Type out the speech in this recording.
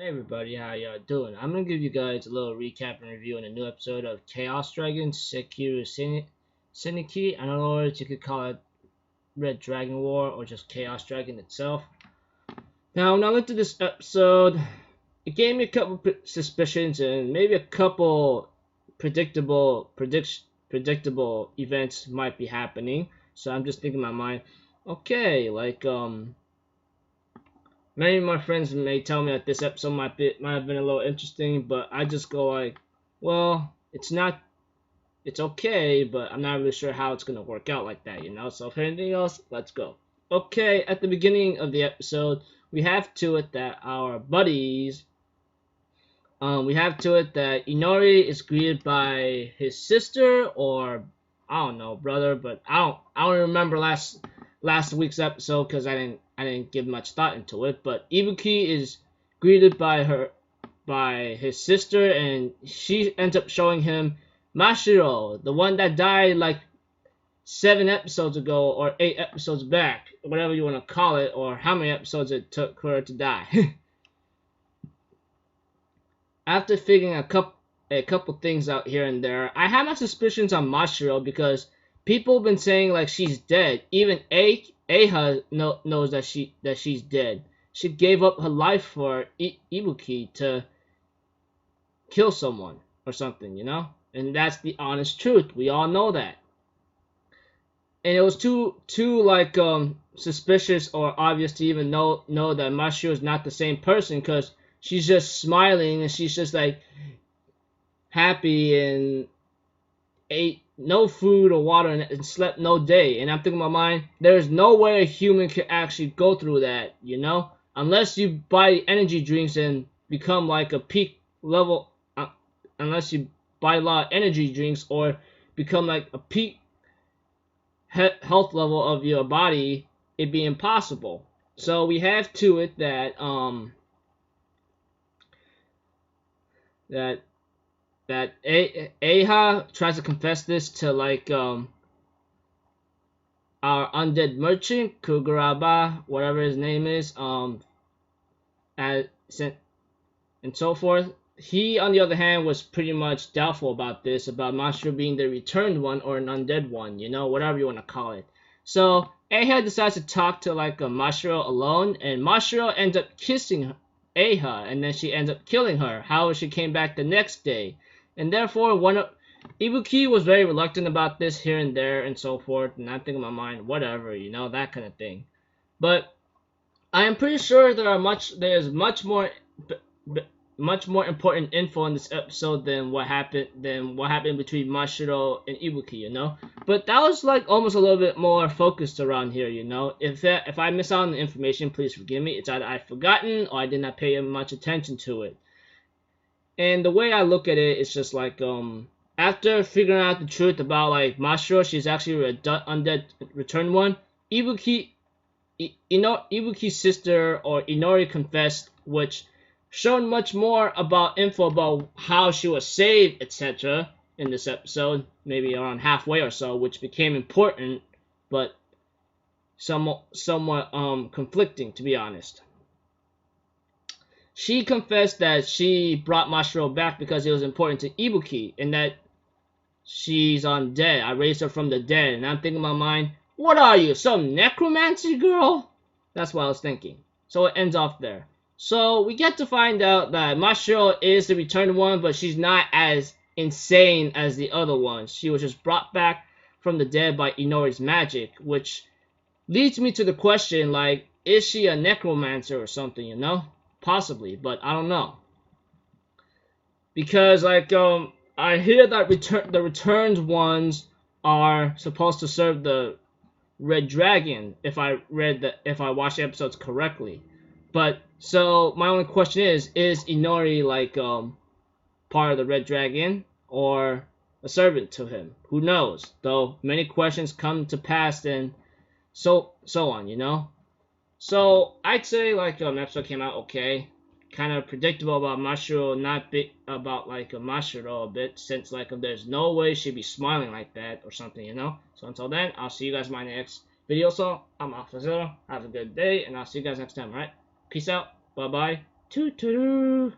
Hey everybody, how y'all doing? I'm gonna give you guys a little recap and review on a new episode of Chaos Dragon Sekiryuu Seneki. In other words, you could call it Red Dragon War or just Chaos Dragon itself. Now, when I looked at this episode, it gave me a couple suspicions and maybe a couple predictable events might be happening. So I'm just thinking in my mind, okay, many of my friends may tell me that this episode might have been a little interesting, but I just go like, well, it's not, it's okay, but I'm not really sure how it's gonna work out like that, you know. So if anything else, let's go. Okay, at the beginning of the episode, we have to it that our buddies, we have to it that Inori is greeted by his sister or I don't know, brother, but I don't remember last week's episode because I didn't give much thought into it. But Ibuki is greeted by his sister, and she ends up showing him Mashiro, the one that died like 7 episodes ago or 8 episodes back, whatever you want to call it, or how many episodes it took her to die. After figuring a couple things out here and there, I have my suspicions on Mashiro because people have been saying like she's dead. Even Aha knows that she's dead. She gave up her life for Ibuki to kill someone or something, you know? And that's the honest truth. We all know that. And it was too like suspicious or obvious to even know that Mashiro is not the same person because she's just smiling and she's just like happy and ate no food or water and slept no day. And I'm thinking in my mind, there's no way a human could actually go through that, you know? Unless you buy energy drinks and become like a peak level, unless you buy a lot of energy drinks or become like a peak health level of your body, it'd be impossible. So we have to it that that Aha tries to confess this to like our undead merchant Kugaraba, whatever his name is, and so forth. He, on the other hand, was pretty much doubtful about this, about Mashiro being the returned one or an undead one, you know, whatever you want to call it. So Aha decides to talk to like Mashiro alone, and Mashiro ends up kissing Aha, and then she ends up killing her. However, she came back the next day, and therefore Ibuki was very reluctant about this here and there and so forth, and I'm thinking in my mind, whatever, you know, that kind of thing. But I am pretty sure there's much more important info in this episode than what happened between Mashiro and Ibuki, you know. But that was like almost a little bit more focused around here, you know. If I miss out on the information, please forgive me. It's either I've forgotten or I did not pay much attention to it. And the way I look at it, it's just like after figuring out the truth about like Mashiro, she's actually an undead returned one. Ibuki's sister or Inori confessed, which showed much more about info about how she was saved, etc. in this episode, maybe around halfway or so, which became important, but somewhat conflicting, to be honest. She confessed that she brought Mashiro back because it was important to Ibuki, and that she's undead. I raised her from the dead, and I'm thinking in my mind, what are you, some necromancy girl? That's what I was thinking. So it ends off there. So we get to find out that Mashiro is the returned one, but she's not as insane as the other ones. She was just brought back from the dead by Inori's magic, which leads me to the question, like, is she a necromancer or something, you know? Possibly, but I don't know. Because, like, I hear that the returned ones are supposed to serve the Red Dragon, if I watched the episodes correctly. But so my only question is Inori like part of the Red Dragon or a servant to him? Who knows? Though many questions come to pass and so on, you know. So I'd say like episode came out okay, kind of predictable about Mashiro, not big about like Mashiro a bit, since like there's no way she'd be smiling like that or something, you know. So until then, I'll see you guys in my next video. So I'm Alpha Zero. Have a good day, and I'll see you guys next time. All right. Peace out. Bye bye. Toot toot.